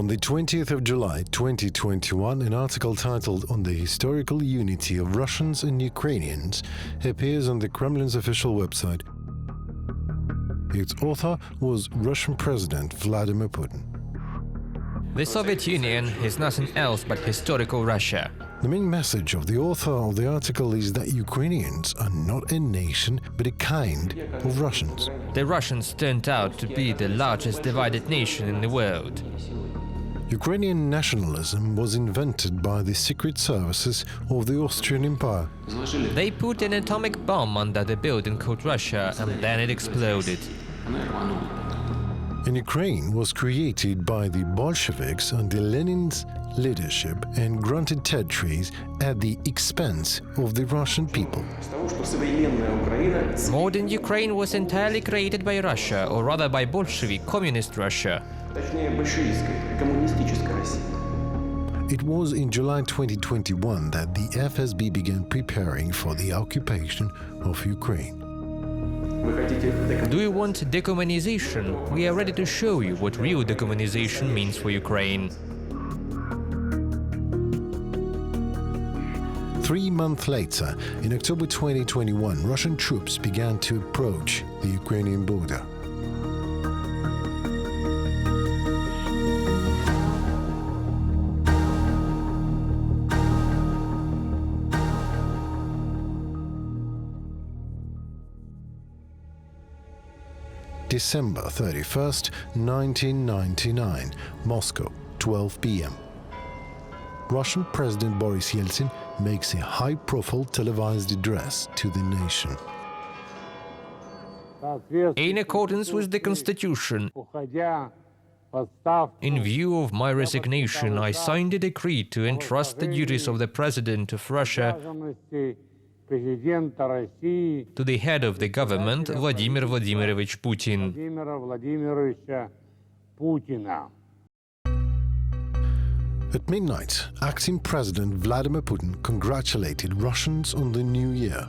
On the 20th of July 2021, an article titled "On the Historical Unity of Russians and Ukrainians" appears on the Kremlin's official website. Its author was Russian President Vladimir Putin. The Soviet Union is nothing else but historical Russia. The main message of the author of the article is that Ukrainians are not a nation, but a kind of Russians. The Russians turned out to be the largest divided nation in the world. Ukrainian nationalism was invented by the secret services of the Austrian Empire. They put an atomic bomb under the building called Russia, and then it exploded. And Ukraine was created by the Bolsheviks under Lenin's leadership and granted territories at the expense of the Russian people. Modern Ukraine was entirely created by Russia, or rather by Bolshevik communist Russia. It was in July 2021 that the FSB began preparing for the occupation of Ukraine. Do you want decommunization? We are ready to show you what real decommunization means for Ukraine. 3 months later, in October 2021, Russian troops began to approach the Ukrainian border. December 31st, 1999, Moscow, 12 p.m. Russian President Boris Yeltsin makes a high-profile televised address to the nation. In accordance with the Constitution, in view of my resignation, I signed a decree to entrust the duties of the President of Russia to the head of the government, Vladimir Vladimirovich Putin. At midnight, acting President Vladimir Putin congratulated Russians on the new year.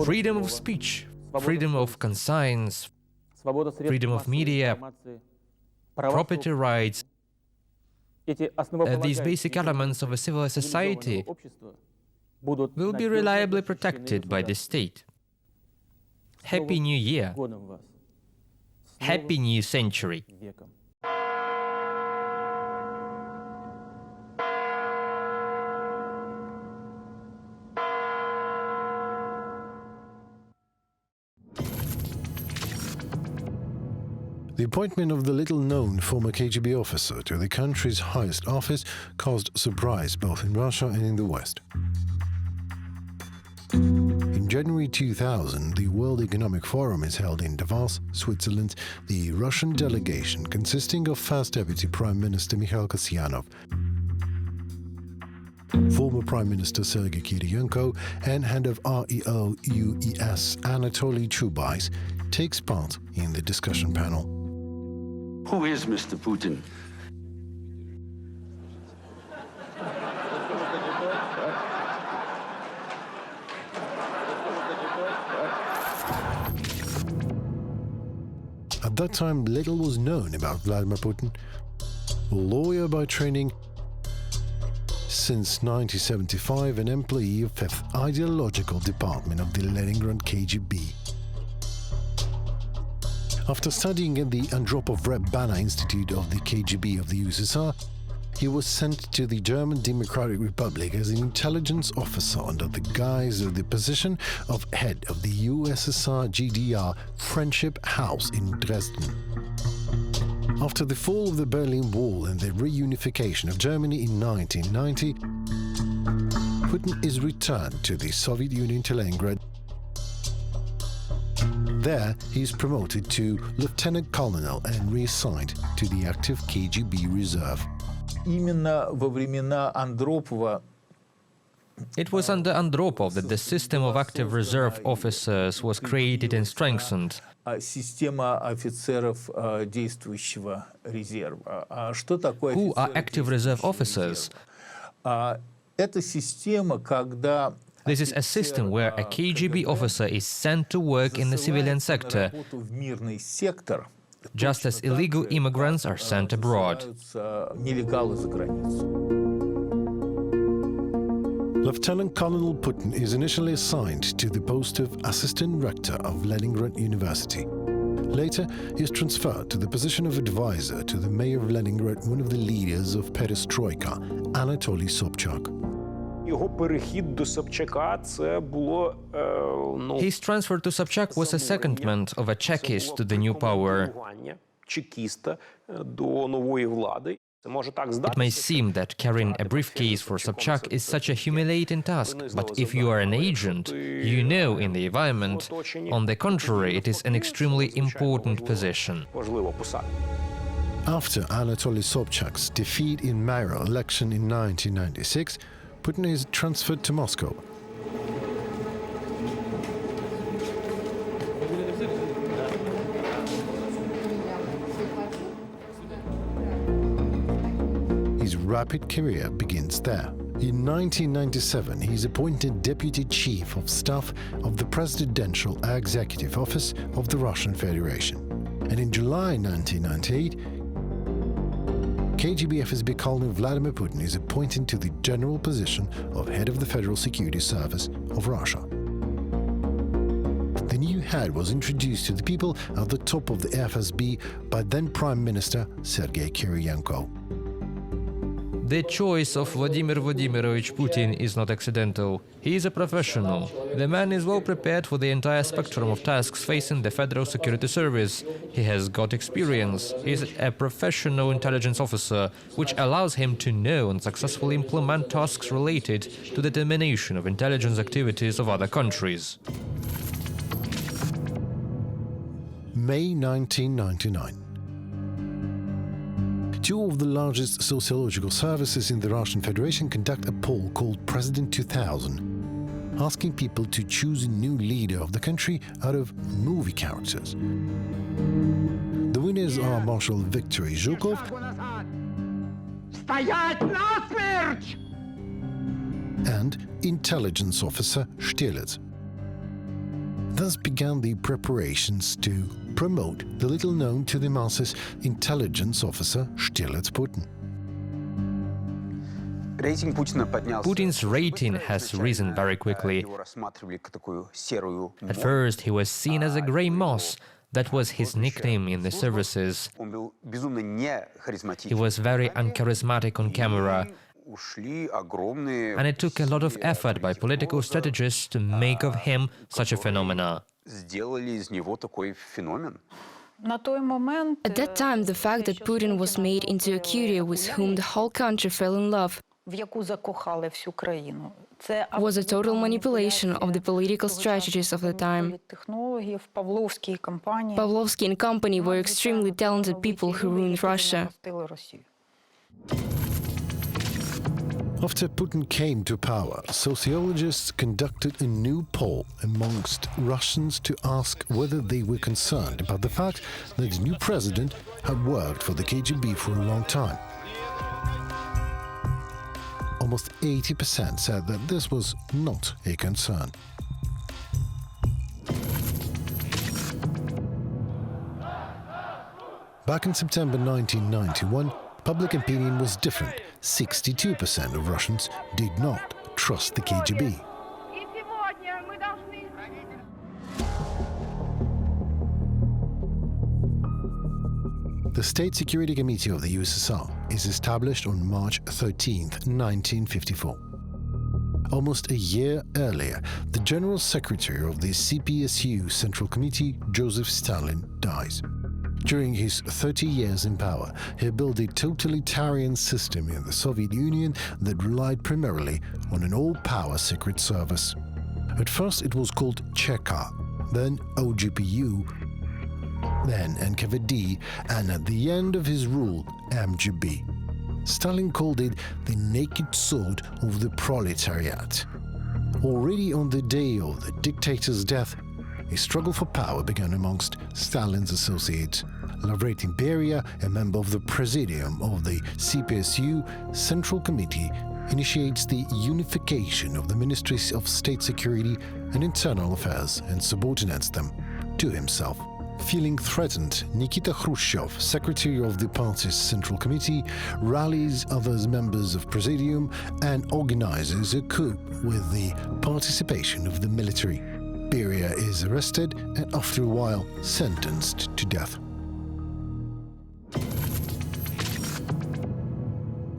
Freedom of speech, freedom of conscience, freedom of media, property rights, these basic elements of a civil society will be reliably protected by the state. Happy New Year! Happy New Century! The appointment of the little-known former KGB officer to the country's highest office caused surprise both in Russia and in the West. In January 2000, the World Economic Forum is held in Davos, Switzerland. The Russian delegation, consisting of First Deputy Prime Minister Mikhail Kasyanov, former Prime Minister Sergei Kiriyenko, and head of REO-UES Anatoly Chubais, takes part in the discussion panel. Who is Mr. Putin? At that time, little was known about Vladimir Putin. A lawyer by training, since 1975 an employee of 5th Ideological Department of the Leningrad KGB. After studying at the Andropov-Reb-Bana Institute of the KGB of the USSR, he was sent to the German Democratic Republic as an intelligence officer under the guise of the position of head of the USSR GDR Friendship House in Dresden. After the fall of the Berlin Wall and the reunification of Germany in 1990, Putin is returned to the Soviet Union to Leningrad. There, he is promoted to lieutenant colonel and reassigned to the active KGB reserve. It was under Andropov that the system of active reserve officers was created and strengthened. Who are active reserve officers? This is a system where a KGB officer is sent to work in the civilian sector just as illegal immigrants are sent abroad. Lieutenant Colonel Putin is initially assigned to the post of Assistant Rector of Leningrad University. Later, he is transferred to the position of advisor to the mayor of Leningrad, one of the leaders of Perestroika, Anatoly Sobchak. His transfer to Sobchak was a secondment of a Chekist to the new power. It may seem that carrying a briefcase for Sobchak is such a humiliating task, but if you are an agent, you know in the environment, on the contrary, it is an extremely important position. After Anatoly Sobchak's defeat in mayoral election in 1996, Putin is transferred to Moscow. His rapid career begins there. In 1997, he is appointed Deputy Chief of Staff of the Presidential Executive Office of the Russian Federation. And in July 1998, KGB FSB colonel Vladimir Putin is appointed to the general position of head of the Federal Security Service of Russia. The new head was introduced to the people at the top of the FSB by then Prime Minister Sergei Kiriyenko. The choice of Vladimir Vladimirovich Putin is not accidental. He is a professional. The man is well prepared for the entire spectrum of tasks facing the Federal Security Service. He has got experience. He is a professional intelligence officer, which allows him to know and successfully implement tasks related to the domination of intelligence activities of other countries. May 1999. Two of the largest sociological services in the Russian Federation conduct a poll called President 2000, asking people to choose a new leader of the country out of movie characters. The winners are Marshal Viktory Zhukov and intelligence officer Stilets. Thus began the preparations to promote the little-known to the masses intelligence officer Stilets Putin. Putin's rating has risen very quickly. At first, he was seen as a grey moss. That was his nickname in the services. He was very uncharismatic on camera, and it took a lot of effort by political strategists to make of him such a phenomenon. At that time, the fact that Putin was made into a cutie with whom the whole country fell in love was a total manipulation of the political strategies of the time. Pavlovsky and company were extremely talented people who ruined Russia. After Putin came to power, sociologists conducted a new poll amongst Russians to ask whether they were concerned about the fact that the new president had worked for the KGB for a long time. Almost 80% said that this was not a concern. Back in September 1991, public opinion was different. 62% of Russians did not trust the KGB. The State Security Committee of the USSR is established on March 13, 1954. Almost a year earlier, the General Secretary of the CPSU Central Committee, Joseph Stalin, dies. During his 30 years in power, he built a totalitarian system in the Soviet Union that relied primarily on an all-power secret service. At first it was called Cheka, then OGPU, then NKVD, and at the end of his rule, MGB. Stalin called it the naked sword of the proletariat. Already on the day of the dictator's death, a struggle for power began amongst Stalin's associates. Lavrentiy Beria, a member of the Presidium of the CPSU Central Committee, initiates the unification of the Ministries of State Security and Internal Affairs and subordinates them to himself. Feeling threatened, Nikita Khrushchev, secretary of the party's Central Committee, rallies other members of Presidium and organizes a coup with the participation of the military. Beria is arrested and after a while sentenced to death.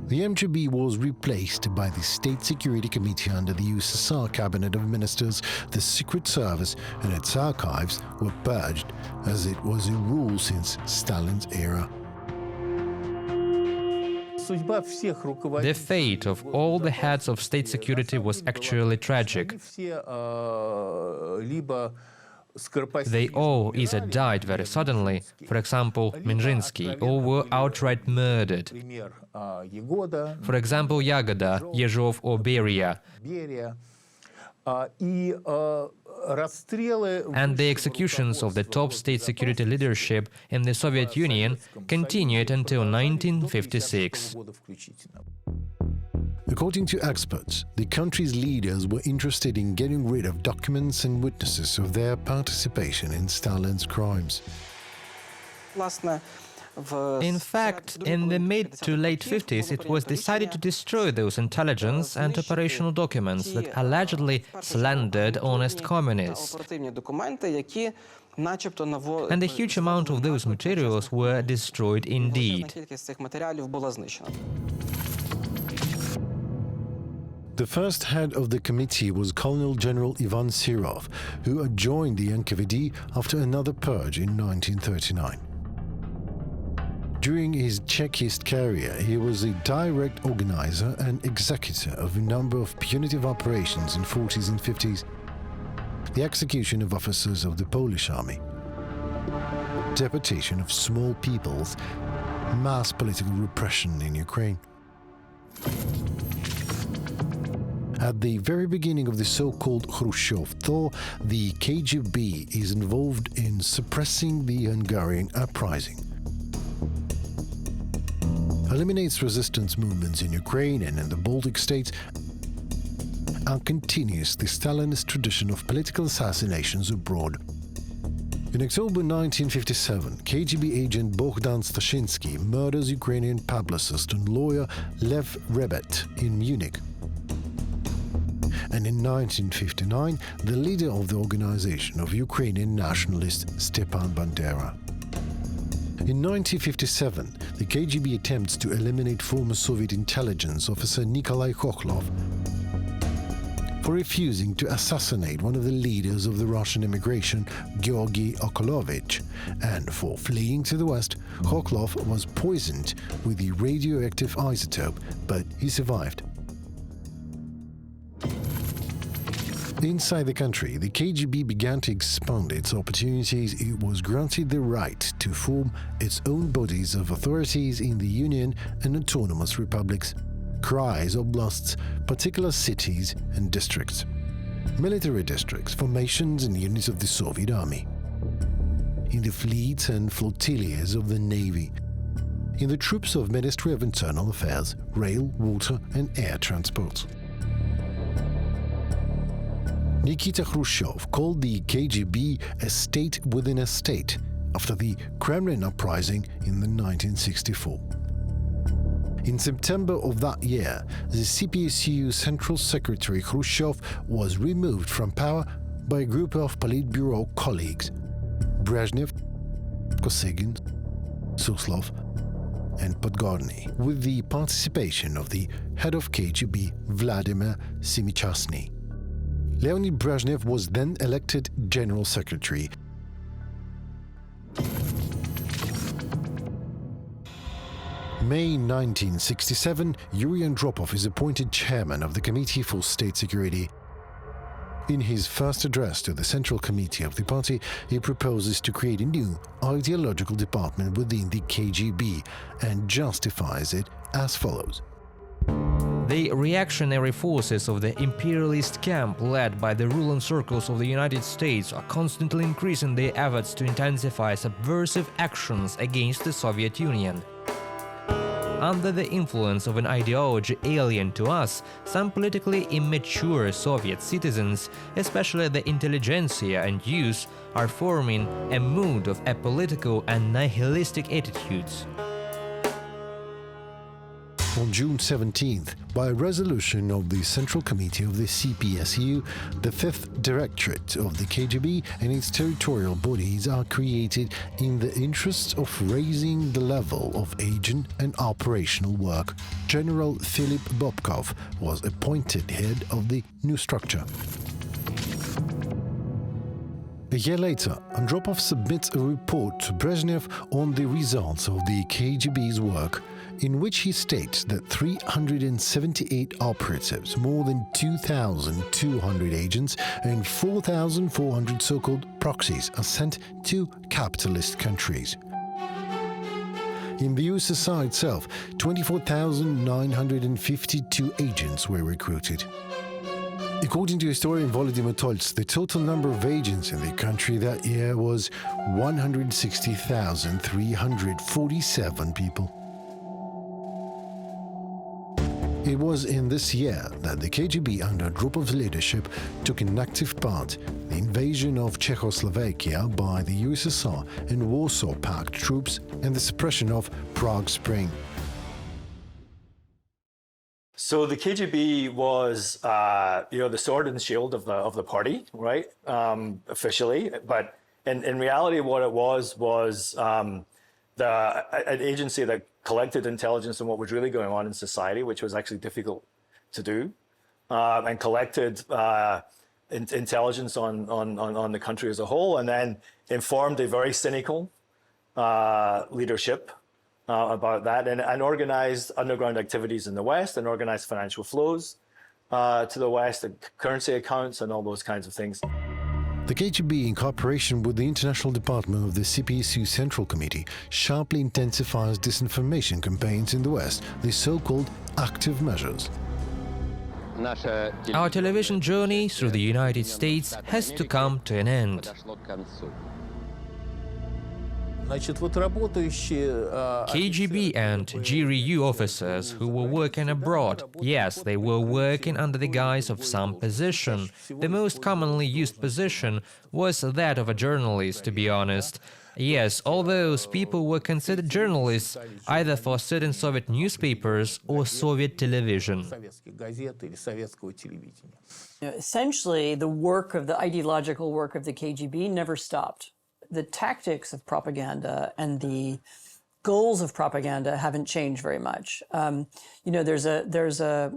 The MGB was replaced by the State Security Committee under the USSR Cabinet of Ministers. The Secret Service and its archives were purged, as it was a rule since Stalin's era. The fate of all the heads of state security was actually tragic. They all either died very suddenly, for example, Minzhinsky, or were outright murdered. For example, Yagoda, Yezhov, or Beria. And the executions of the top state security leadership in the Soviet Union continued until 1956. According to experts, the country's leaders were interested in getting rid of documents and witnesses of their participation in Stalin's crimes. In fact, in the mid to late 50s, it was decided to destroy those intelligence and operational documents that allegedly slandered honest communists. And a huge amount of those materials were destroyed indeed. The first head of the committee was Colonel General Ivan Serov, who joined the NKVD after another purge in 1939. During his Chekist career, he was a direct organizer and executor of a number of punitive operations in 40s and 50s. The execution of officers of the Polish army, deportation of small peoples, mass political repression in Ukraine. At the very beginning of the so-called Khrushchev thaw, the KGB is involved in suppressing the Hungarian uprising, eliminates resistance movements in Ukraine and in the Baltic states, and continues the Stalinist tradition of political assassinations abroad. In October 1957, KGB agent Bohdan Stashinsky murders Ukrainian publicist and lawyer Lev Rebet in Munich. And in 1959, the leader of the organization of Ukrainian nationalist Stepan Bandera. In 1957, the KGB attempts to eliminate former Soviet intelligence officer Nikolai Khokhlov for refusing to assassinate one of the leaders of the Russian immigration, Georgy Okolovich, and for fleeing to the West. Khokhlov was poisoned with the radioactive isotope, but he survived. Inside the country, the KGB began to expand its opportunities. It was granted the right to form its own bodies of authorities in the Union and autonomous republics, Krais, oblasts, particular cities and districts, military districts, formations and units of the Soviet Army, in the fleets and flotillas of the Navy, in the troops of Ministry of Internal Affairs, rail, water and air transport. Nikita Khrushchev called the KGB a state within a state after the Kremlin uprising in 1964. In September of that year, the CPSU Central Secretary Khrushchev was removed from power by a group of Politburo colleagues: Brezhnev, Kosygin, Suslov, and Podgorny, with the participation of the head of KGB, Vladimir Simichasny. Leonid Brezhnev was then elected General Secretary. May 1967, Yuri Andropov is appointed chairman of the Committee for State Security. In his first address to the Central Committee of the party, he proposes to create a new ideological department within the KGB and justifies it as follows. The reactionary forces of the imperialist camp led by the ruling circles of the United States are constantly increasing their efforts to intensify subversive actions against the Soviet Union. under the influence of an ideology alien to us, some politically immature Soviet citizens, especially the intelligentsia and youth, are forming a mood of apolitical and nihilistic attitudes. On June 17th, by resolution of the Central Committee of the CPSU, the 5th Directorate of the KGB and its territorial bodies are created in the interests of raising the level of agent and operational work. General Philip Bobkov was appointed head of the new structure. A year later, Andropov submits a report to Brezhnev on the results of the KGB's work, in which he states that 378 operatives, more than 2,200 agents and 4,400 so-called proxies are sent to capitalist countries. In the USSR itself, 24,952 agents were recruited. According to historian Vladimir Putin, the total number of agents in the country that year was 160,347 people. It was in this year that the KGB under Andropov's leadership took an active part in the invasion of Czechoslovakia by the USSR and Warsaw Pact troops and the suppression of Prague Spring. So the KGB was, the sword and shield of the party, right? Officially, but in reality, what it was an agency that collected intelligence on what was really going on in society, which was actually difficult to do, and collected intelligence on the country as a whole, and then informed a very cynical leadership about that, and organized underground activities in the West, and organized financial flows to the West, and currency accounts, and all those kinds of things. The KGB, in cooperation with the International Department of the CPSU Central Committee, sharply intensifies disinformation campaigns in the West, the so-called active measures. Our television journey through the United States has to come to an end. KGB and GRU officers who were working abroad, yes, they were working under the guise of some position. The most commonly used position was that of a journalist, to be honest. Yes, all those people were considered journalists, either for certain Soviet newspapers or Soviet television. Essentially, the ideological work of the KGB never stopped. The tactics of propaganda and the goals of propaganda haven't changed very much. There's a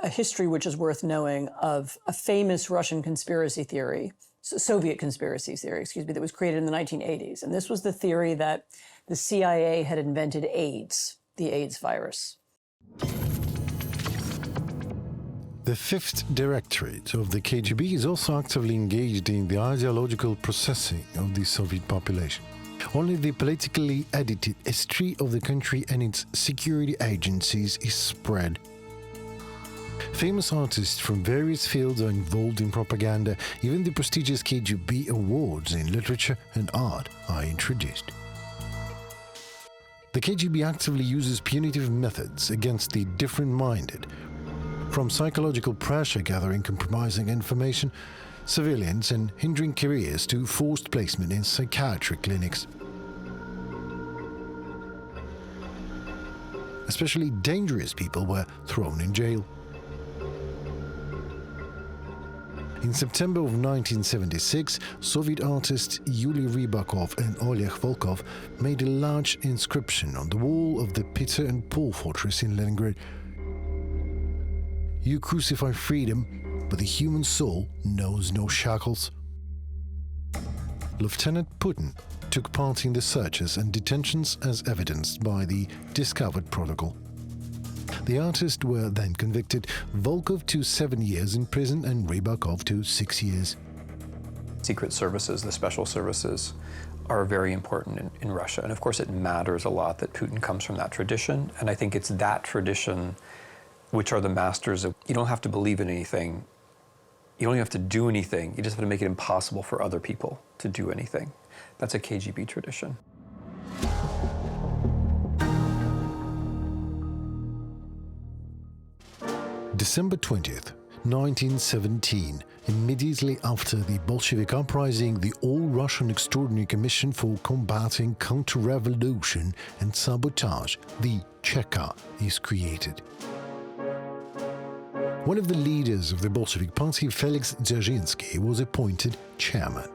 history which is worth knowing of a famous Russian conspiracy theory, Soviet conspiracy theory, that was created in the 1980s. And this was the theory that the CIA had invented AIDS, the AIDS virus. The 5th Directorate of the KGB is also actively engaged in the ideological processing of the Soviet population. Only the politically edited history of the country and its security agencies is spread. Famous artists from various fields are involved in propaganda. Even the prestigious KGB awards in literature and art are introduced. The KGB actively uses punitive methods against the different-minded, from psychological pressure gathering compromising information, civilians, and hindering careers to forced placement in psychiatric clinics. Especially dangerous people were thrown in jail. In September of 1976, Soviet artists Yuri Rybakov and Oleg Volkov made a large inscription on the wall of the Peter and Paul fortress in Leningrad. You crucify freedom, but the human soul knows no shackles. Lieutenant Putin took part in the searches and detentions as evidenced by the discovered protocol. The artists were then convicted, Volkov to 7 years in prison and Rybakov to 6 years. Secret services, the special services, are very important in Russia. And of course it matters a lot that Putin comes from that tradition. And I think it's that tradition which are the masters of, you don't have to believe in anything, you don't have to do anything, you just have to make it impossible for other people to do anything. That's a KGB tradition. December 20th, 1917, immediately after the Bolshevik uprising, the All-Russian Extraordinary Commission for Combating Counter-Revolution and Sabotage, the Cheka, is created. One of the leaders of the Bolshevik Party, Felix Dzerzhinsky, was appointed chairman.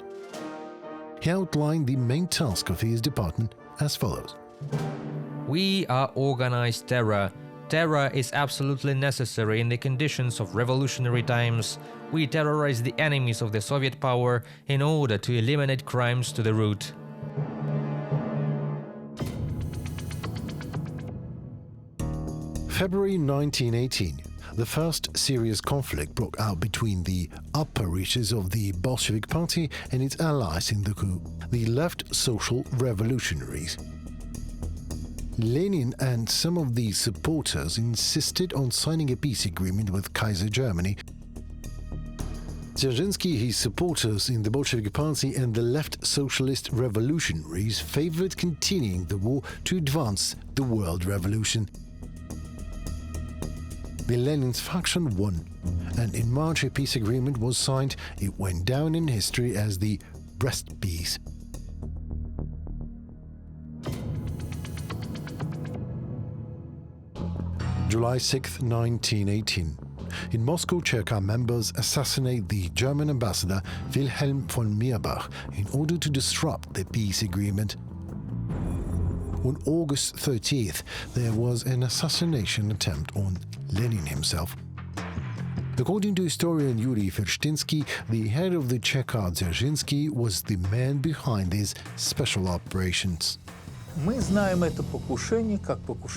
He outlined the main task of his department as follows. We are organized terror. Terror is absolutely necessary in the conditions of revolutionary times. We terrorize the enemies of the Soviet power in order to eliminate crimes to the root. February 1918. The first serious conflict broke out between the upper reaches of the Bolshevik Party and its allies in the coup, the left social revolutionaries. Lenin and some of the supporters insisted on signing a peace agreement with Kaiser Germany. Dzerzhinsky, his supporters in the Bolshevik Party and the left socialist revolutionaries favored continuing the war to advance the world revolution. The Lenin's faction won, and in March a peace agreement was signed. It went down in history as the Brest Peace. July 6, 1918. In Moscow, Cheka members assassinate the German ambassador Wilhelm von Mirbach in order to disrupt the peace agreement. On August 30th, there was an assassination attempt on Lenin himself. According to historian Yuri Fershtinsky, the head of the Cheka, Dzerzhinsky, was the man behind these special operations.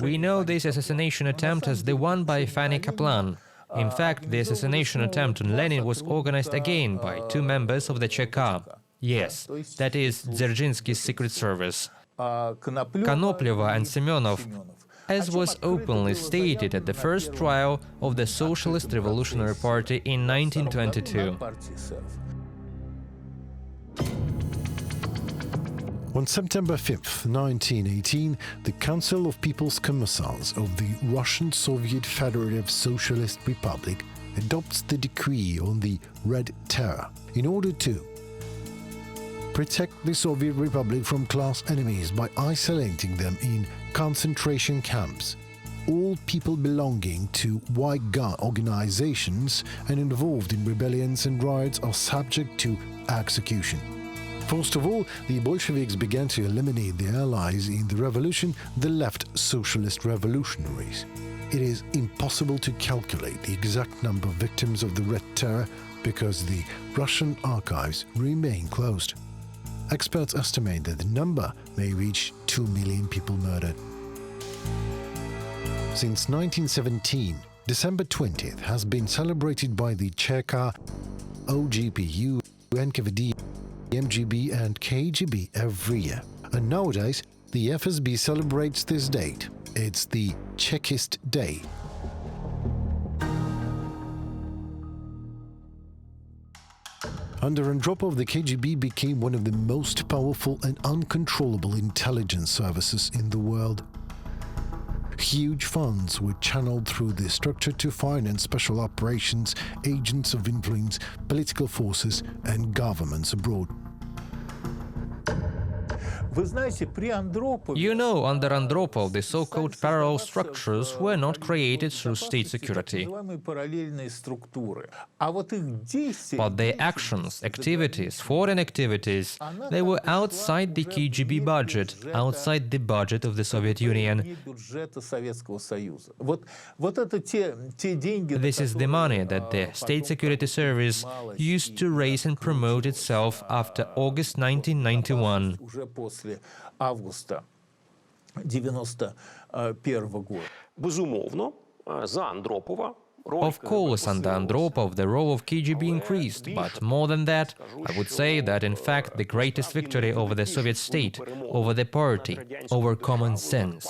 We know this assassination attempt as the one by Fanny Kaplan. In fact, the assassination attempt on Lenin was organized again by two members of the Cheka. Yes, that is Dzerzhinsky's secret service. Konopleva and Semyonov, as was openly stated at the first trial of the Socialist Revolutionary Party in 1922. On September 5, 1918, the Council of People's Commissars of the Russian Soviet Federative Socialist Republic adopts the decree on the Red Terror in order to protect the Soviet Republic from class enemies by isolating them in concentration camps. All people belonging to white guard organizations and involved in rebellions and riots are subject to execution. First of all, the Bolsheviks began to eliminate their allies in the revolution, the left socialist revolutionaries. It is impossible to calculate the exact number of victims of the Red Terror because the Russian archives remain closed. Experts estimate that the number may reach 2 million people murdered. Since 1917, December 20th has been celebrated by the Cheka, OGPU, NKVD, MGB and KGB every year. And nowadays, the FSB celebrates this date. It's the Chekist Day. Under Andropov, the KGB became one of the most powerful and uncontrollable intelligence services in the world. Huge funds were channeled through the structure to finance special operations, agents of influence, political forces, and governments abroad. You know, under Andropov, the so-called parallel structures were not created through state security. But their actions, activities, foreign activities, they were outside the KGB budget, outside the budget of the Soviet Union. This is the money that the State Security Service used to raise and promote itself after August 1991. Of course, under Andropov, the role of KGB increased, but more than that, I would say that in fact the greatest victory over the Soviet state, over the party, over common sense.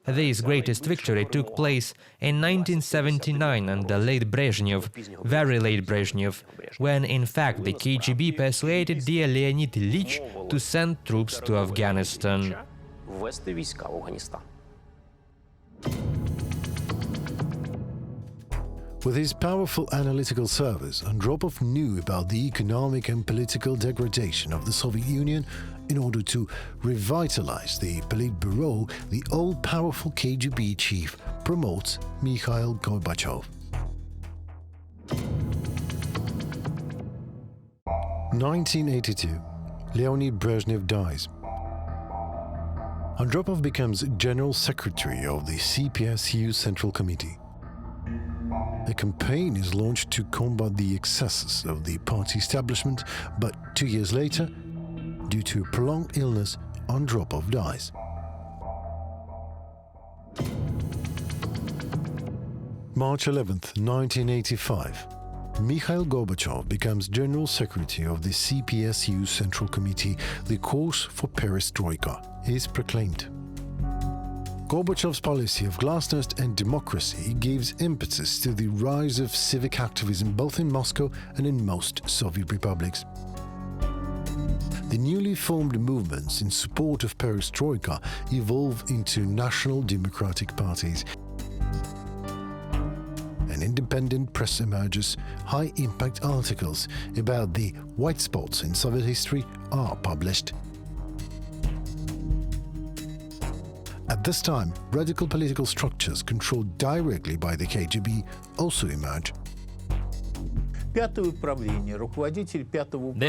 This greatest victory took place in 1979 under late Brezhnev, very late Brezhnev, when in fact the KGB persuaded dear Leonid Ilyich to send troops to Afghanistan. With his powerful analytical service, Andropov knew about the economic and political degradation of the Soviet Union. In order to revitalize the Politburo, the all-powerful KGB chief promotes Mikhail Gorbachev. 1982, Leonid Brezhnev dies. Andropov becomes General Secretary of the CPSU Central Committee. A campaign is launched to combat the excesses of the party establishment, but 2 years later, due to prolonged illness, Andropov dies. March 11th, 1985. Mikhail Gorbachev becomes General Secretary of the CPSU Central Committee. The course for perestroika is proclaimed. Gorbachev's policy of glasnost and democracy gives impetus to the rise of civic activism both in Moscow and in most Soviet republics. The newly formed movements in support of perestroika evolve into national democratic parties. An independent press emerges, high-impact articles about the white spots in Soviet history are published. At this time, radical political structures controlled directly by the KGB also emerge. The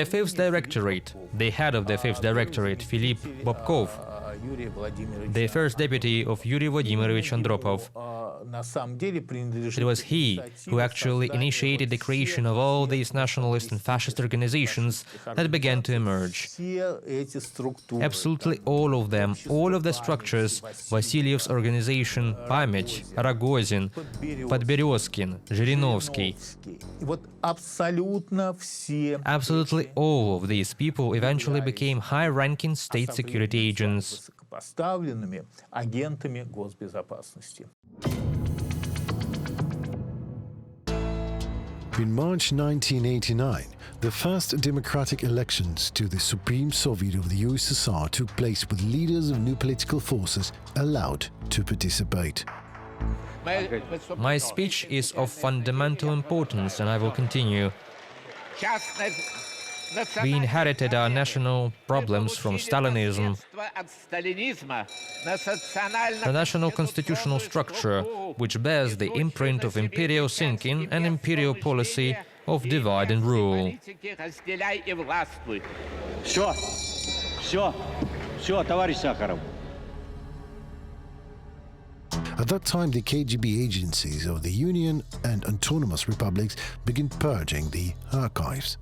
Fifth Directorate, the head of the Fifth Directorate, Philip Bobkov, the first deputy of Yuri Vladimirovich Andropov. It was he who actually initiated the creation of all these nationalist and fascist organizations that began to emerge. Absolutely all of them, all of the structures, Vasilyev's organization, Pamять, Rogozin, Podberezkin, Zhirinovsky. Absolutely all of these people eventually became high-ranking state security agents. In March 1989, the first democratic elections to the Supreme Soviet of the USSR took place with leaders of new political forces allowed to participate. My speech is of fundamental importance, and I will continue. We inherited our national problems from Stalinism. The national constitutional structure, which bears the imprint of imperial thinking and imperial policy of divide and rule. At that time, the KGB agencies of the Union and autonomous republics began purging the archives.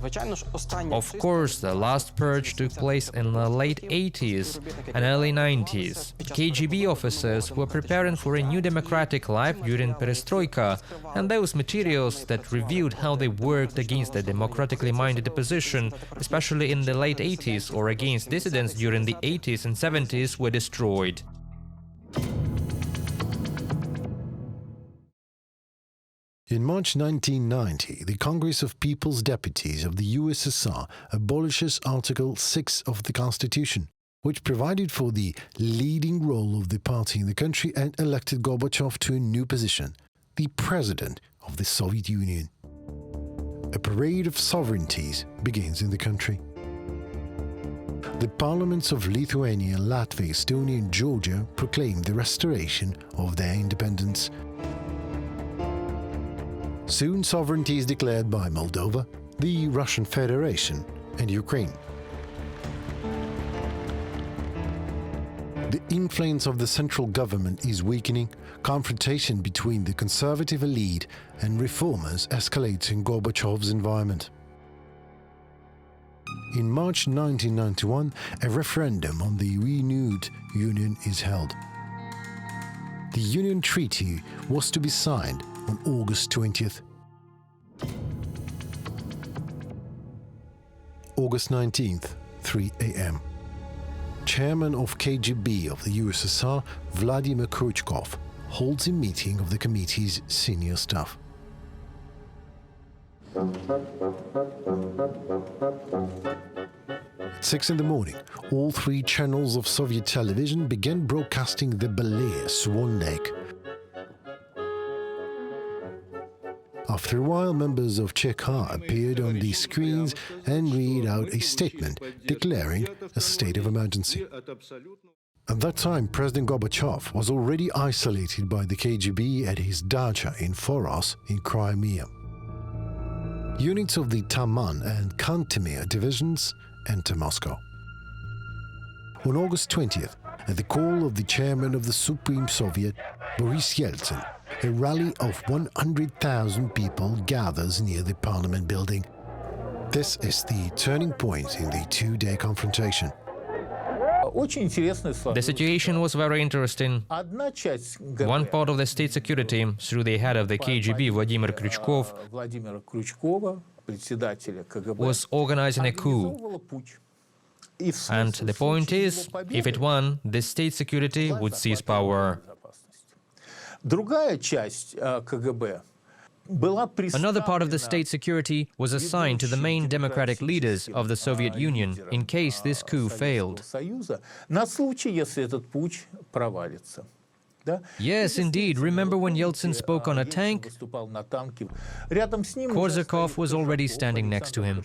Of course, the last purge took place in the late 80s and early 90s. KGB officers were preparing for a new democratic life during perestroika, and those materials that reviewed how they worked against the democratically minded opposition, especially in the late 80s, or against dissidents during the 80s and 70s, were destroyed. In March 1990, the Congress of People's Deputies of the USSR abolishes Article 6 of the Constitution, which provided for the leading role of the party in the country and elected Gorbachev to a new position, the President of the Soviet Union. A parade of sovereignties begins in the country. The parliaments of Lithuania, Latvia, Estonia and Georgia proclaimed the restoration of their independence. Soon sovereignty is declared by Moldova, the Russian Federation and Ukraine. The influence of the central government is weakening. Confrontation between the conservative elite and reformers escalates in Gorbachev's environment. In March 1991, a referendum on the renewed Union is held. The Union Treaty was to be signed on August 20th. August 19th, 3 a.m. Chairman of KGB of the USSR, Vladimir Putin, holds a meeting of the committee's senior staff. At 6 in the morning, all three channels of Soviet television began broadcasting the ballet Swan Lake. After a while, members of Cheka appeared on the screens and read out a statement declaring a state of emergency. At that time, President Gorbachev was already isolated by the KGB at his dacha in Foros in Crimea. Units of the Taman and Kantemir divisions enter Moscow. On August 20th, at the call of the chairman of the Supreme Soviet, Boris Yeltsin, a rally of 100,000 people gathers near the parliament building. This is the turning point in the two-day confrontation. The situation was very interesting. One part of the state security, through the head of the KGB, Vladimir Kryuchkov, was organizing a coup. And the point is, if it won, the state security would seize power. Another part of the state security was assigned to the main democratic leaders of the Soviet Union in case this coup failed. Yes, indeed. Remember when Yeltsin spoke on a tank? Korsakov was already standing next to him.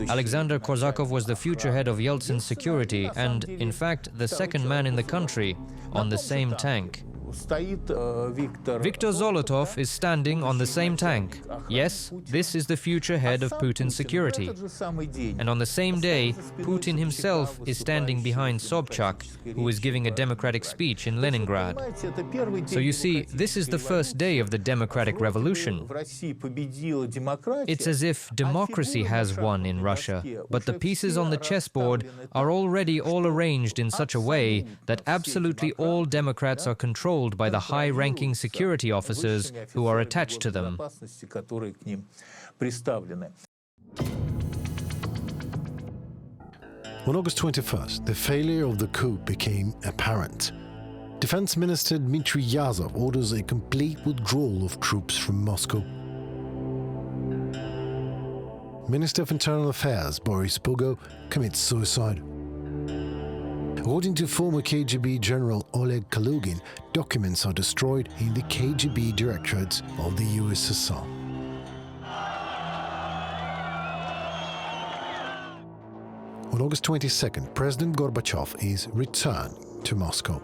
Alexander Korsakov was the future head of Yeltsin's security and, in fact, the second man in the country on the same tank. Viktor Zolotov is standing on the same tank. Yes, this is the future head of Putin's security. And on the same day, Putin himself is standing behind Sobchak, who is giving a democratic speech in Leningrad. So you see, this is the first day of the democratic revolution. It's as if democracy has won in Russia, but the pieces on the chessboard are already all arranged in such a way that absolutely all Democrats are controlled by the high-ranking security officers who are attached to them. On August 21st, the failure of the coup became apparent. Defense Minister Dmitry Yazov orders a complete withdrawal of troops from Moscow. Minister of Internal Affairs Boris Pugo commits suicide. According to former KGB General Oleg Kalugin, documents are destroyed in the KGB directorates of the USSR. On August 22nd, President Gorbachev is returned to Moscow.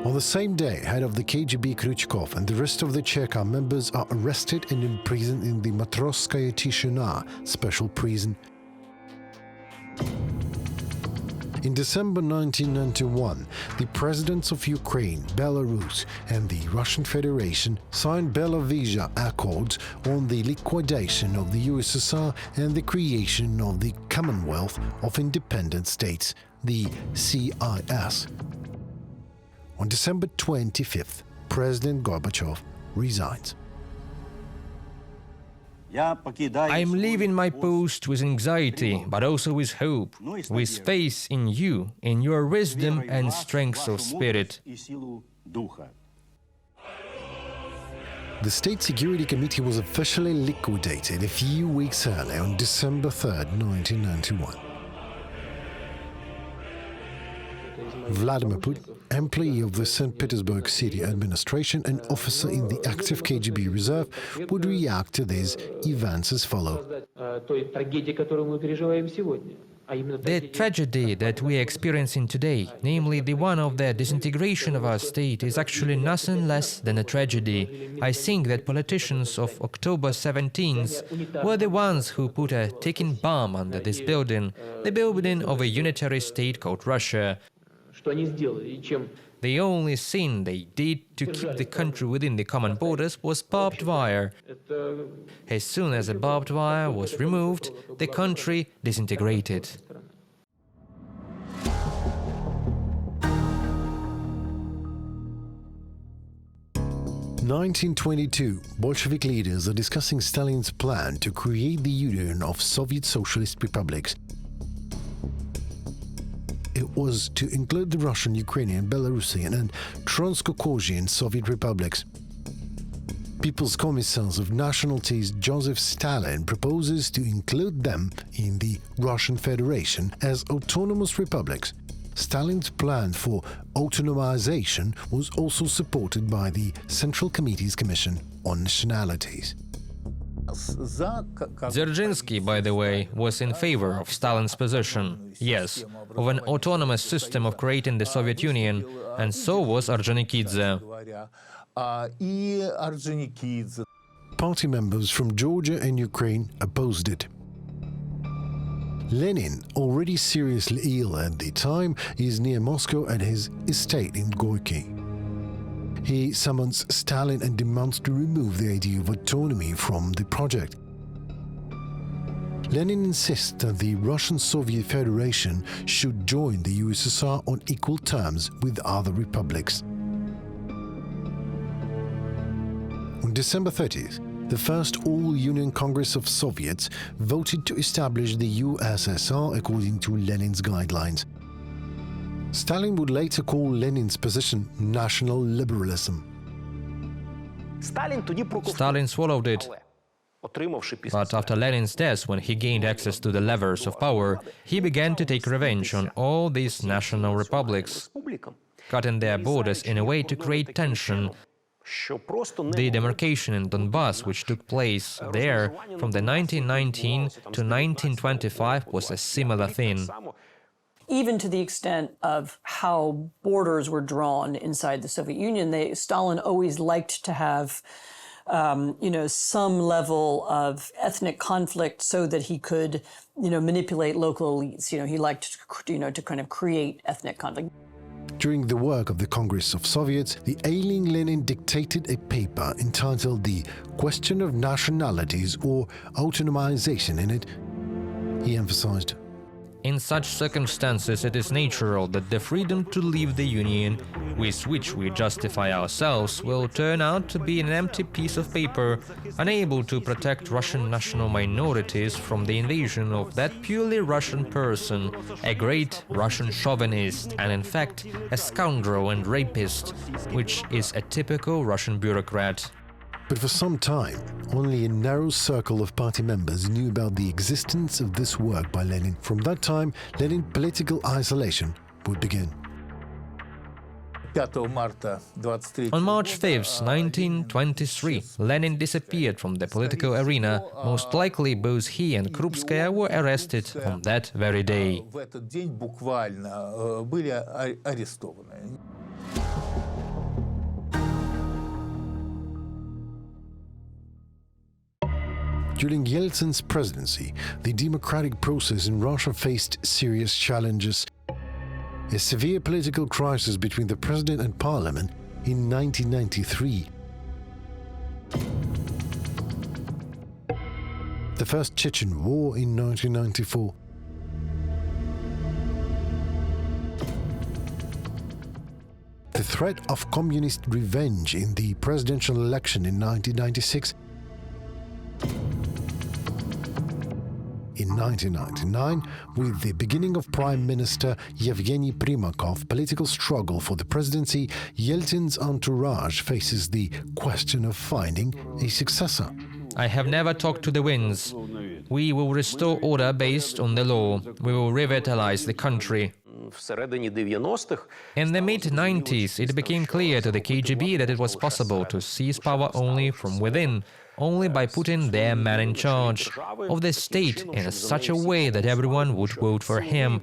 On the same day, head of the KGB Kryuchkov and the rest of the Cheka members are arrested and imprisoned in the Matrosskaya Tishina special prison. In December 1991, the presidents of Ukraine, Belarus and the Russian Federation signed Belavezha Accords on the liquidation of the USSR and the creation of the Commonwealth of Independent States, the CIS. On December 25th, President Gorbachev resigns. I am leaving my post with anxiety, but also with hope, with faith in you, in your wisdom and strength of spirit. The State Security Committee was officially liquidated a few weeks earlier on December 3rd, 1991. Vladimir Putin, employee of the St. Petersburg city administration and officer in the active KGB reserve, would react to these events as follows. The tragedy that we are experiencing today, namely the one of the disintegration of our state, is actually nothing less than a tragedy. I think that politicians of October 17th were the ones who put a ticking bomb under this building, the building of a unitary state called Russia. The only thing they did to keep the country within the common borders was barbed wire. As soon as the barbed wire was removed, the country disintegrated. In 1922, Bolshevik leaders are discussing Stalin's plan to create the Union of Soviet Socialist Republics. It was to include the Russian, Ukrainian, Belarusian and Transcaucasian Soviet republics. People's Commissars of Nationalities Joseph Stalin proposes to include them in the Russian Federation as autonomous republics. Stalin's plan for autonomization was also supported by the Central Committee's Commission on Nationalities. Dzerzhinsky, by the way, was in favor of Stalin's position, yes, of an autonomous system of creating the Soviet Union, and so was Ordzhonikidze. Party members from Georgia and Ukraine opposed it. Lenin, already seriously ill at the time, is near Moscow at his estate in Gorky. He summons Stalin and demands to remove the idea of autonomy from the project. Lenin insists that the Russian Soviet Federation should join the USSR on equal terms with other republics. On December 30th, the first All-Union Congress of Soviets voted to establish the USSR according to Lenin's guidelines. Stalin would later call Lenin's position national liberalism. Stalin swallowed it. But after Lenin's death, when he gained access to the levers of power, he began to take revenge on all these national republics, cutting their borders in a way to create tension. The demarcation in Donbass, which took place there from the 1919 to 1925, was a similar thing. Even to the extent of how borders were drawn inside the Soviet Union, Stalin always liked to have, some level of ethnic conflict so that he could, manipulate local elites. He liked, to kind of create ethnic conflict. During the work of the Congress of Soviets, the ailing Lenin dictated a paper entitled The Question of Nationalities or Autonomization. In it, he emphasized, in such circumstances, it is natural that the freedom to leave the Union, with which we justify ourselves, will turn out to be an empty piece of paper, unable to protect Russian national minorities from the invasion of that purely Russian person, a great Russian chauvinist, and in fact a scoundrel and rapist, which is a typical Russian bureaucrat. But for some time, only a narrow circle of party members knew about the existence of this work by Lenin. From that time, Lenin's political isolation would begin. On March 5th, 1923, Lenin disappeared from the political arena. Most likely, both he and Krupskaya were arrested on that very day. During Yeltsin's presidency, the democratic process in Russia faced serious challenges. A severe political crisis between the president and parliament in 1993. The First Chechen War in 1994. The threat of communist revenge in the presidential election in 1996. In 1999, with the beginning of Prime Minister Yevgeny Primakov's political struggle for the presidency, Yeltsin's entourage faces the question of finding a successor. I have never talked to the winds. We will restore order based on the law. We will revitalize the country. In the mid-90s, it became clear to the KGB that it was possible to seize power only from within, only by putting their man in charge of the state in such a way that everyone would vote for him,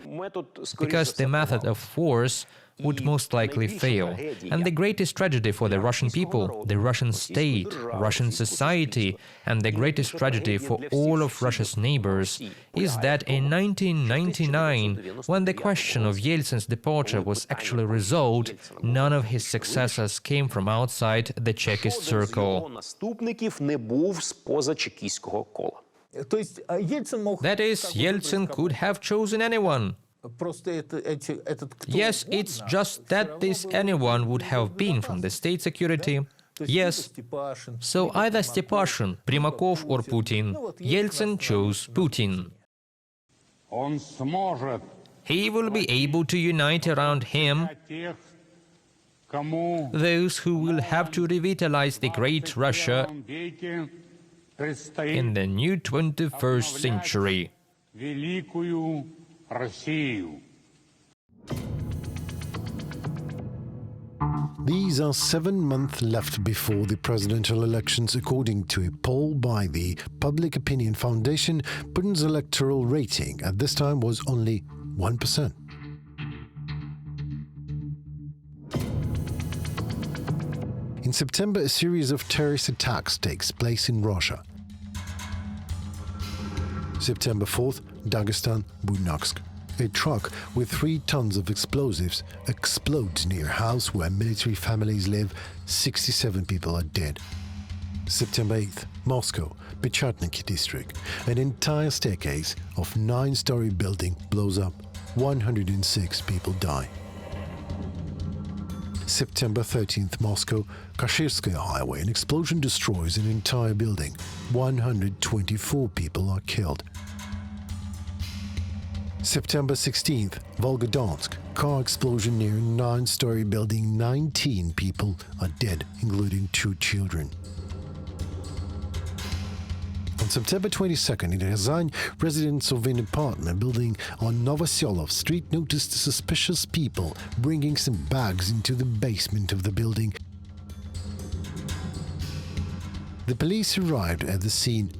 because the method of force would most likely fail. And the greatest tragedy for the Russian people, the Russian state, Russian society, and the greatest tragedy for all of Russia's neighbors is that in 1999, when the question of Yeltsin's departure was actually resolved, none of his successors came from outside the Chekist circle. That is, Yeltsin could have chosen anyone. Yes, it's just that this anyone would have been from the state security. Yes. So either Stepashin, Primakov or Putin. Yeltsin chose Putin. He will be able to unite around him those who will have to revitalize the great Russia in the new 21st century. Великую Россию. These are 7 months left before the presidential elections. According to a poll by the Public Opinion Foundation, Putin's electoral rating at this time was only 1%. In September, a series of terrorist attacks takes place in Russia. September 4th, Dagestan, Buynaksk. A truck with 3 tons of explosives explodes near a house where military families live. 67 people are dead. September 8th, Moscow, Pechatniki district. An entire staircase of 9-story building blows up. 106 people die. September 13th, Moscow, Kashirskaya highway. An explosion destroys an entire building. 124 people are killed. September 16th, Volgodonsk, car explosion near a 9-story building. 19 people are dead, including 2 children. On September 22nd, in Ryazan, residents of an apartment building on Novoselov Street noticed suspicious people bringing some bags into the basement of the building. The police arrived at the scene.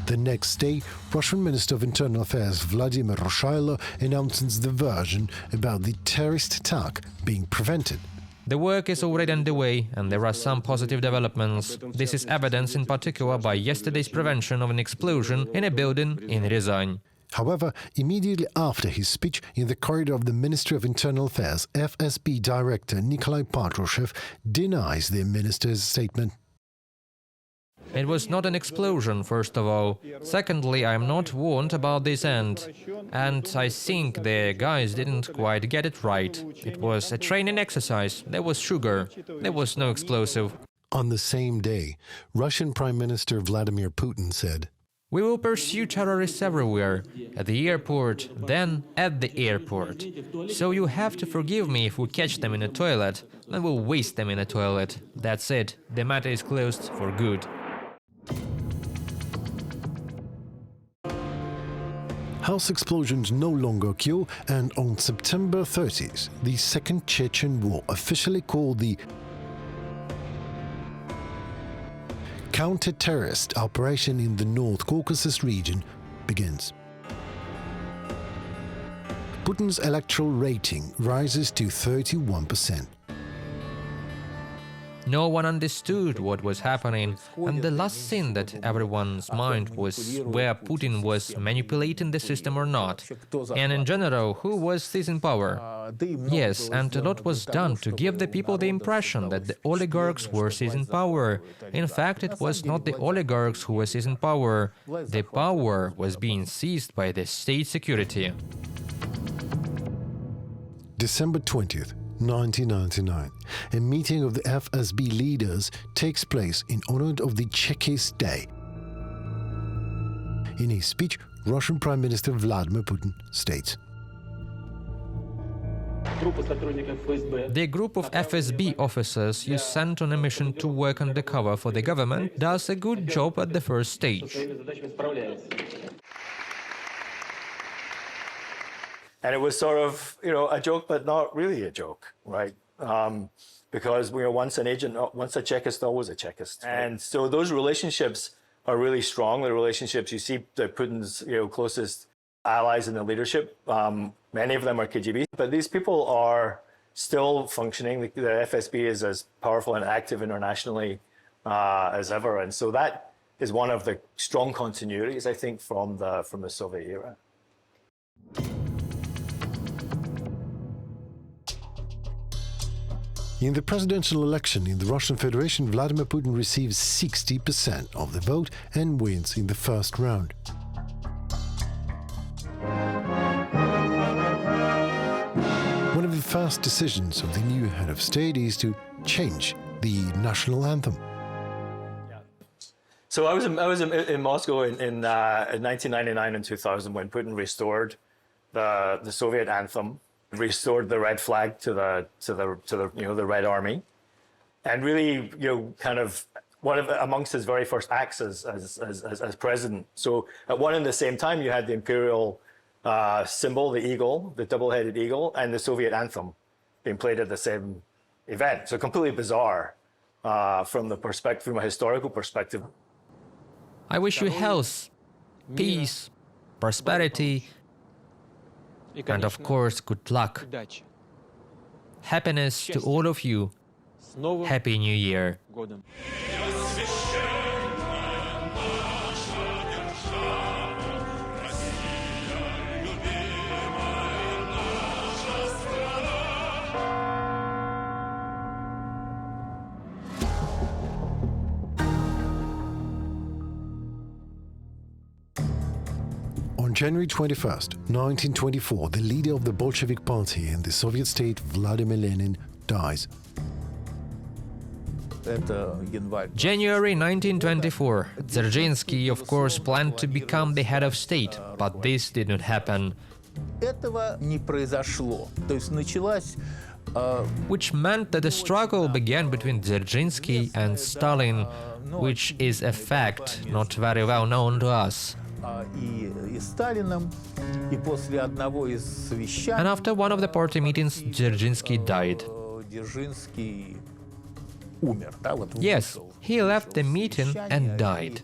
The next day, Russian Minister of Internal Affairs Vladimir Putin announces the version about the terrorist attack being prevented. The work is already underway, and there are some positive developments. This is evidenced in particular by yesterday's prevention of an explosion in a building in Ryazan. However, immediately after his speech in the corridor of the Ministry of Internal Affairs, FSB Director Nikolai Patrushev denies the minister's statement. It was not an explosion, first of all. Secondly, I am not warned about this end. And I think the guys didn't quite get it right. It was a training exercise. There was sugar. There was no explosive. On the same day, Russian Prime Minister Vladimir Putin said, "We will pursue terrorists everywhere, at the airport, then at the airport. So you have to forgive me if we catch them in a toilet, then we'll waste them in a toilet. That's it. The matter is closed for good." House explosions no longer occur, and on September 30th, the Second Chechen War, officially called the counter-terrorist operation in the North Caucasus region, begins. Putin's electoral rating rises to 31%. No one understood what was happening, and the last thing that everyone's mind was where Putin was manipulating the system or not, and in general, who was seizing power. Yes, and a lot was done to give the people the impression that the oligarchs were seizing power. In fact, it was not the oligarchs who were seizing power. The power was being seized by the state security. December 20th. 1999, a meeting of the FSB leaders takes place in honor of the Chekist Day. In his speech, Russian Prime Minister Vladimir Putin states, "The group of FSB officers you sent on a mission to work undercover for the government does a good job at the first stage. And it was sort of, a joke, but not really a joke, right? Because once an agent, once a Chekist, always a Chekist. And so those relationships are really strong. The relationships you see, the Putin's closest allies in the leadership. Many of them are KGB, but these people are still functioning. The FSB is as powerful and active internationally as ever, and so that is one of the strong continuities, I think, from the Soviet era. In the presidential election in the Russian Federation, Vladimir Putin receives 60% of the vote and wins in the first round. One of the first decisions of the new head of state is to change the national anthem. So I was in Moscow in 1999 and 2000 when Putin restored the Soviet anthem, restored the red flag to the Red Army, and really kind of amongst his very first acts as president. So at one and the same time, you had the imperial symbol, the eagle, the double-headed eagle, and the Soviet anthem being played at the same event. So completely bizarre from a historical perspective. I wish you health, peace, prosperity, and of course, good luck. Happiness to all of you. Happy New Year. On January 21st, 1924, the leader of the Bolshevik Party in the Soviet state, Vladimir Lenin, dies. January 1924. Dzerzhinsky, of course, planned to become the head of state, but this did not happen. Which meant that the struggle began between Dzerzhinsky and Stalin, which is a fact not very well known to us. And after one of the party meetings, Dzerzhinsky died. Yes, he left the meeting and died.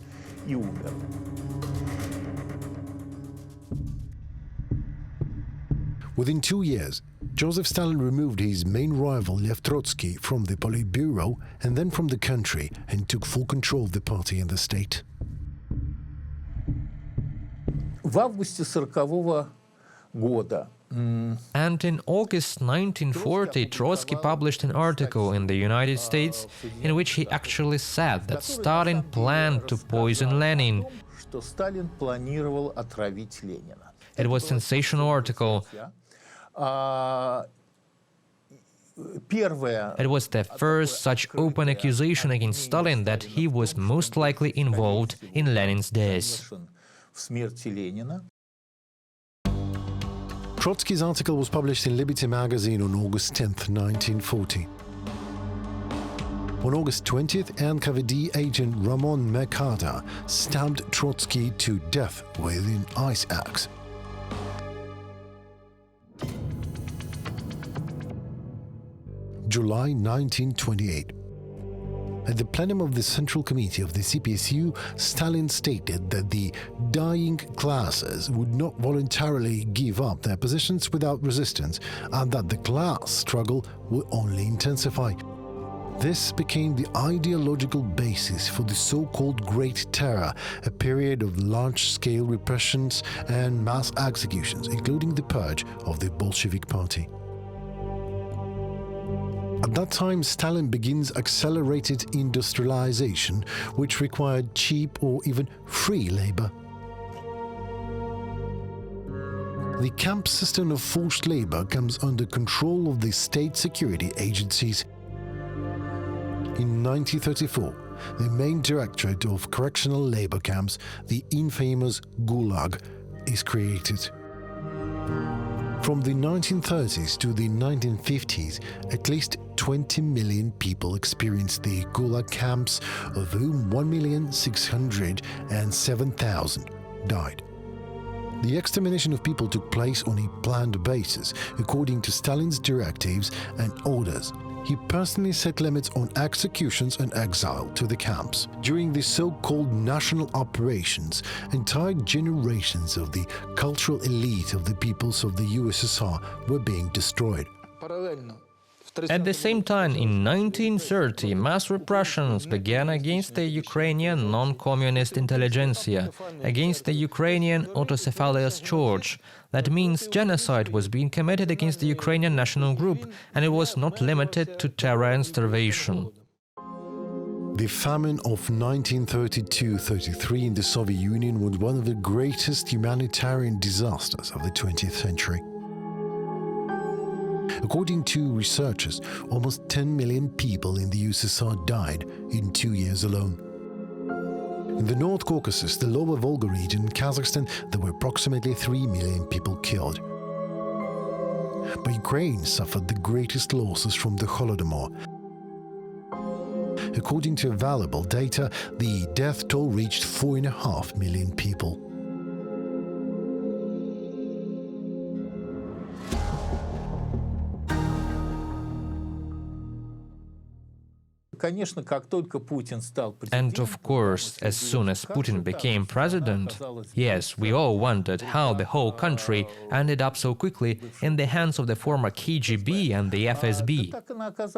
Within 2 years, Joseph Stalin removed his main rival Lev Trotsky from the Politburo and then from the country and took full control of the party and the state. And in August 1940, Trotsky published an article in the United States in which he actually said that Stalin planned to poison Lenin. It was a sensational article. It was the first such open accusation against Stalin that he was most likely involved in Lenin's death. Trotsky's article was published in Liberty magazine on August 10, 1940. On August 20th, NKVD agent Ramon Mercada stabbed Trotsky to death with an ice axe. July 1928. At the plenum of the Central Committee of the CPSU, Stalin stated that the dying classes would not voluntarily give up their positions without resistance, and that the class struggle would only intensify. This became the ideological basis for the so-called Great Terror, a period of large-scale repressions and mass executions, including the purge of the Bolshevik Party. At that time, Stalin begins accelerated industrialization, which required cheap or even free labor. The camp system of forced labor comes under control of the state security agencies. In 1934, the main directorate of correctional labor camps, the infamous Gulag, is created. From the 1930s to the 1950s, at least 20 million people experienced the Gulag camps, of whom 1,607,000 died. The extermination of people took place on a planned basis, according to Stalin's directives and orders. He personally set limits on executions and exile to the camps. During the so-called national operations, entire generations of the cultural elite of the peoples of the USSR were being destroyed. At the same time, in 1930, mass repressions began against the Ukrainian non-communist intelligentsia, against the Ukrainian autocephalous church. That means genocide was being committed against the Ukrainian national group, and it was not limited to terror and starvation. The famine of 1932-33 in the Soviet Union was one of the greatest humanitarian disasters of the 20th century. According to researchers, almost 10 million people in the USSR died in 2 years alone. In the North Caucasus, the Lower Volga region, in Kazakhstan, there were approximately 3 million people killed. But Ukraine suffered the greatest losses from the Holodomor. According to available data, the death toll reached 4.5 million people. And of course, as soon as Putin became president, yes, we all wondered how the whole country ended up so quickly in the hands of the former KGB and the FSB.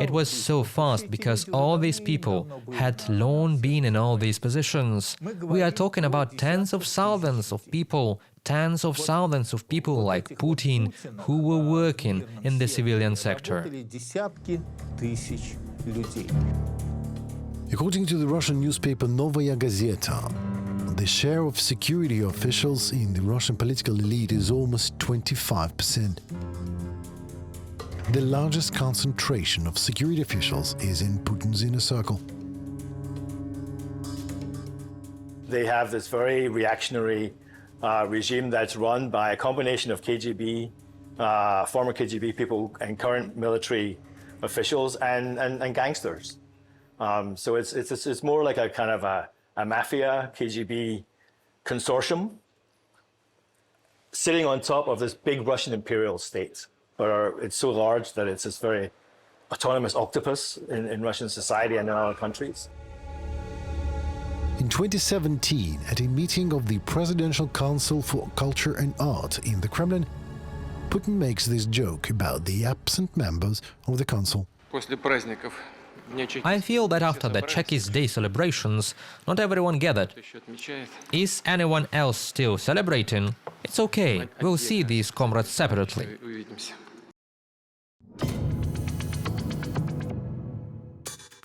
It was so fast because all these people had long been in all these positions. We are talking about tens of thousands of people like Putin who were working in the civilian sector. According to the Russian newspaper Novaya Gazeta, the share of security officials in the Russian political elite is almost 25%. The largest concentration of security officials is in Putin's inner circle. They have this very reactionary regime that's run by a combination of KGB, former KGB people and current military officials and gangsters. So it's more like a kind of a mafia KGB consortium sitting on top of this big Russian imperial state. But it's so large that it's this very autonomous octopus in Russian society and in other countries. In 2017, at a meeting of the Presidential Council for Culture and Art in the Kremlin, Putin makes this joke about the absent members of the council. I feel that after the Chekist Day celebrations, not everyone gathered. Is anyone else still celebrating? It's okay, we'll see these comrades separately.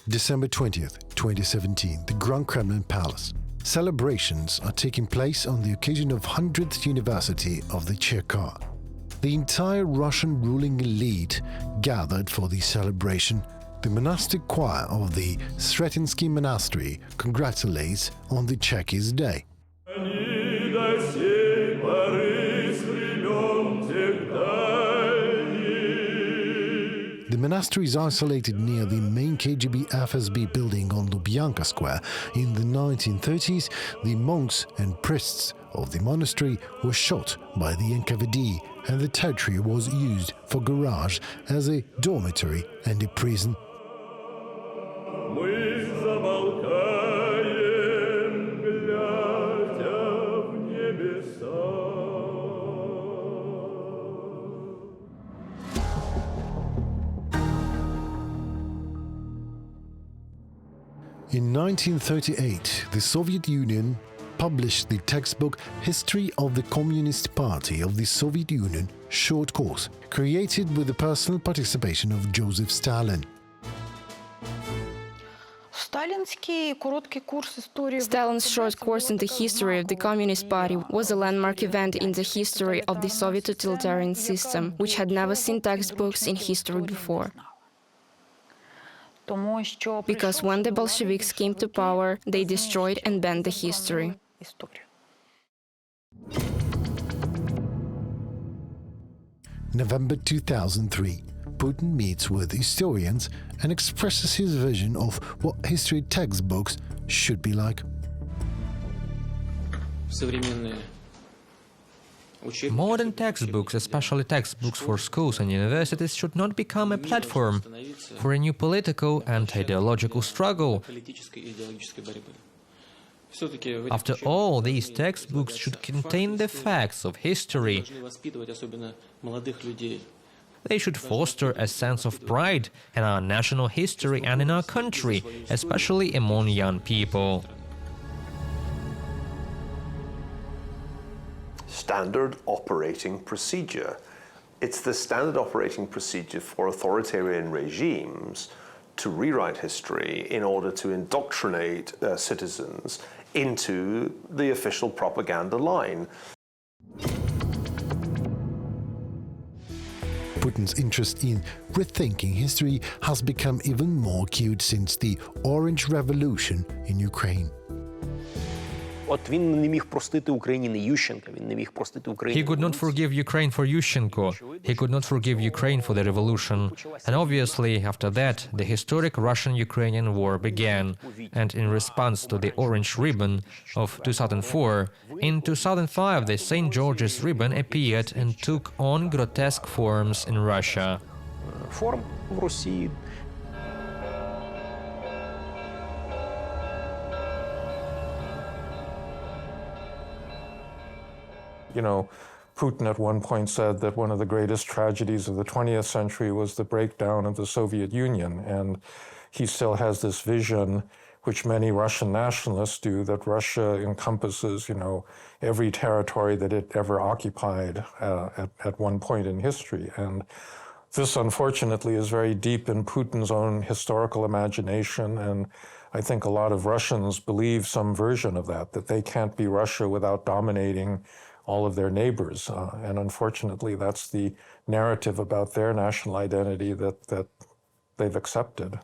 December 20th, 2017, the Grand Kremlin Palace. Celebrations are taking place on the occasion of 100th University of the Cherkar. The entire Russian ruling elite gathered for the celebration. The monastic choir of the Sretinsky Monastery congratulates on the Chekist Day. The monastery is isolated near the main KGB FSB building on Lubyanka Square. In the 1930s, the monks and priests of the monastery were shot by the NKVD, and the territory was used for garage as a dormitory and a prison. In 1938, the Soviet Union published the textbook History of the Communist Party of the Soviet Union, short course, created with the personal participation of Joseph Stalin. Stalin's short course in the history of the Communist Party was a landmark event in the history of the Soviet totalitarian system, which had never seen textbooks in history before. Because when the Bolsheviks came to power, they destroyed and banned the history. November 2003, Putin meets with historians and expresses his vision of what history textbooks should be like. Modern textbooks, especially textbooks for schools and universities, should not become a platform for a new political and ideological struggle. After all, these textbooks should contain the facts of history. They should foster a sense of pride in our national history and in our country, especially among young people. Standard operating procedure. It's the standard operating procedure for authoritarian regimes to rewrite history in order to indoctrinate citizens into the official propaganda line. Putin's interest in rethinking history has become even more acute since the Orange Revolution in Ukraine. He could not forgive Ukraine for Yushchenko. He could not forgive Ukraine for the revolution. And obviously, after that, the historic Russian-Ukrainian war began. And in response to the Orange Ribbon of 2004, in 2005, the St. George's Ribbon appeared and took on grotesque forms in Russia. You know, Putin at one point said that one of the greatest tragedies of the 20th century was the breakdown of the Soviet Union. And he still has this vision, which many Russian nationalists do, that Russia encompasses, you know, every territory that it ever occupied at one point in history. And this, unfortunately, is very deep in Putin's own historical imagination. And I think a lot of Russians believe some version of that they can't be Russia without dominating all of their neighbors. And unfortunately, that's the narrative about their national identity that they've accepted.